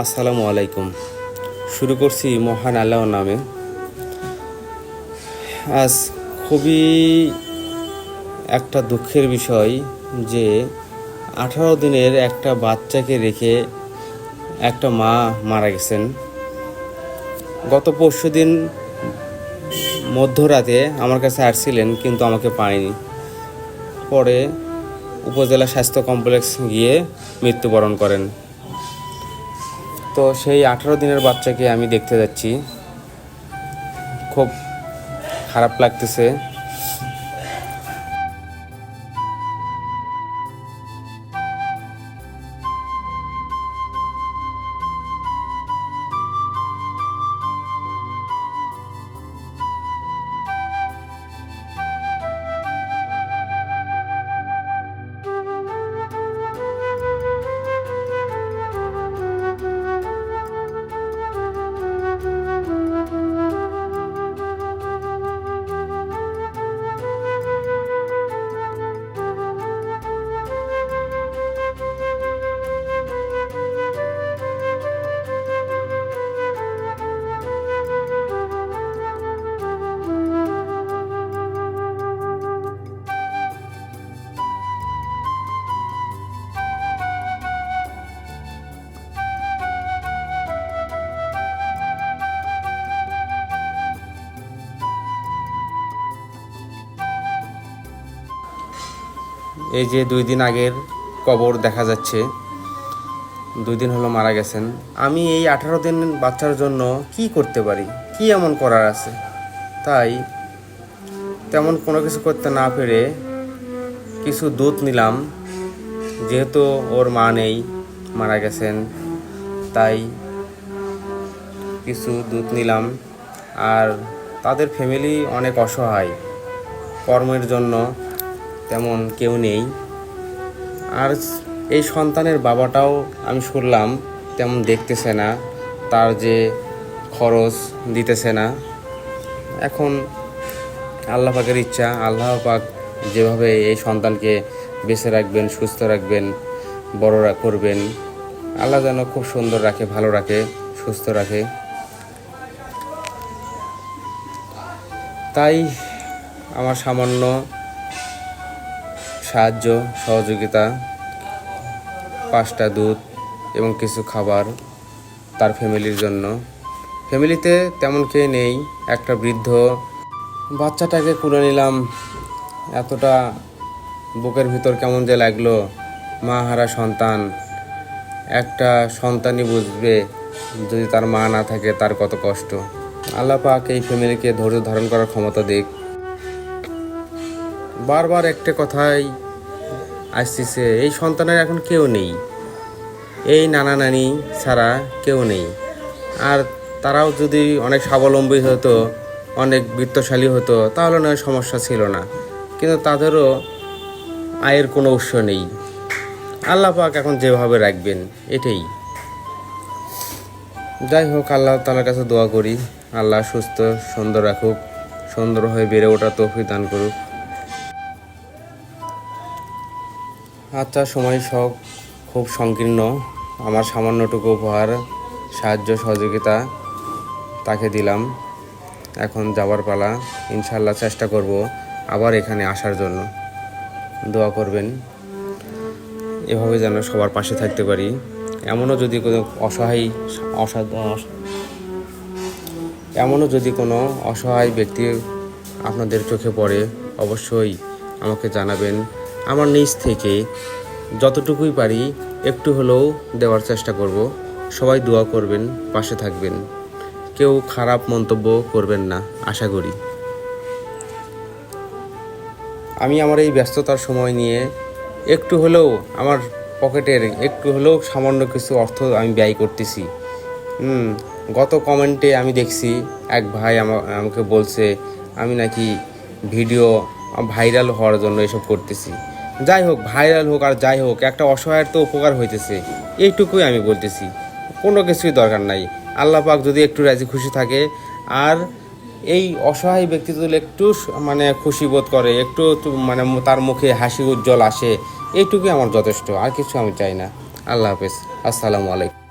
আসসালামু আলাইকুম। শুরু করছি মহান আল্লাহর নামে। আজ খুবই একটা দুঃখের বিষয় যে 18 দিনের একটা বাচ্চাকে রেখে একটা মা মারা গেছেন। গত পরশুদিন মধ্যরাতে আমার কাছে আসছিলেন, কিন্তু আমাকে পায়নি। পরে উপজেলা স্বাস্থ্য কমপ্লেক্স গিয়ে মৃত্যুবরণ করেন। তো সেই 18 দিনের বাচ্চাকে আমি দেখতে যাচ্ছি, খুব খারাপ লাগতেছে। এই যে 2 দিন আগের কবর দেখা যাচ্ছে, 2 দিন হলো মারা গেছেন। আমি এই 18 দিন বাচ্চার জন্য কি করতে পারি, কি এমন করার আছে? তাই তেমন কোনো কিছু করতে না পেরে কিছু দুধ নিলাম, যেহেতু ওর মা নেই, মারা গেছেন, তাই কিছু দুধ নিলাম। আর তাদের ফ্যামিলি অনেক অসহায়, কর্মের জন্য তেমন কেউ নেই। আর এই সন্তানের বাবাটাও আমি শুনলাম তেমন দেখতেছে না, তার যে খরচ দিতেছে না। এখন আল্লাহ পাকের ইচ্ছা, আল্লাহ পাক যেভাবে এই সন্তানকে বেঁচে রাখবেন, সুস্থ রাখবেন, বড় করবেন, আল্লাহ যেন খুব সুন্দর রাখে, ভালো রাখে, সুস্থ রাখে। তাই আমার সামান্য সাহায্য সহযোগিতা, 5টা দুধ এবং কিছু খাবার তার ফ্যামিলির জন্য। ফ্যামিলিতে তেমন কেউ নেই, একটা বৃদ্ধ বাচ্চাটাকে কুলে নিলাম। এতটা বুকের ভিতর কেমন যে লাগলো, মা হারা সন্তান। একটা সন্তানই বুঝবে যদি তার মা না থাকে তার কত কষ্ট। আল্লাহ পাক এই ফ্যামিলিকে ধৈর্য ধারণ করার ক্ষমতা দিক। বারবার একটা কথাই আসতেছে, এই সন্তানের এখন কেউ নেই, এই নানা নানি ছাড়া কেউ নেই। আর তারাও যদি অনেক স্বাবলম্বী হতো, অনেক বিত্তশালী হতো, তাহলে নয় সমস্যা ছিল না, কিন্তু তাদেরও আয়ের কোনো উৎস নেই। আল্লাহ পাক এখন যেভাবে রাখবেন এটাই। যাই হোক, আল্লাহ তাআলার কাছে দোয়া করি, আল্লাহ সুস্থ সুন্দর রাখুক, সুন্দর হয়ে বেড়ে ওঠার তৌফিক দান করুক। আচ্ছা, সময় সব খুব সংকীর্ণ। আমার সামান্যটুকু উপহার, সাহায্য সহযোগিতা তাকে দিলাম। এখন যাবার পালা। ইনশাআল্লাহ চেষ্টা করব আবার এখানে আসার জন্য। দোয়া করবেন এভাবে যেন সবার পাশে থাকতে পারি। এমনও যদি কোনো অসহায় ব্যক্তি আপনাদের চোখে পড়ে, অবশ্যই আমাকে জানাবেন। আমার নিজ থেকে যতটুকুই পারি একটু হলেও দেওয়ার চেষ্টা করব। সবাই দোয়া করবেন, পাশে থাকবেন, কেউ খারাপ মন্তব্য করবেন না আশা করি। আমি আমার এই ব্যস্ততার সময় নিয়ে একটু হলেও আমার পকেটের একটু হলেও সামান্য কিছু অর্থ আমি ব্যয় করতেছি। গত কমেন্টে আমি দেখছি এক ভাই আমাকে বলছে আমি নাকি ভিডিও ভাইরাল হওয়ার জন্য এসব করতেছি। যাই হোক, ভাইরাল হোক আর যাই হোক, একটা অসহায়ের তো উপকার হইতেছে, এইটুকুই আমি বলতেছি। কোনো কিছুই দরকার নাই। আল্লাহ পাক যদি একটু রাজি খুশি থাকে, আর এই অসহায় ব্যক্তি যদি একটু খুশি বোধ করে, একটু তার মুখে হাসি উজ্জ্বল আসে, এইটুকুই আমার যথেষ্ট, আর কিছু আমি চাই না। আল্লাহ হাফেজ, আসসালামু আলাইকুম।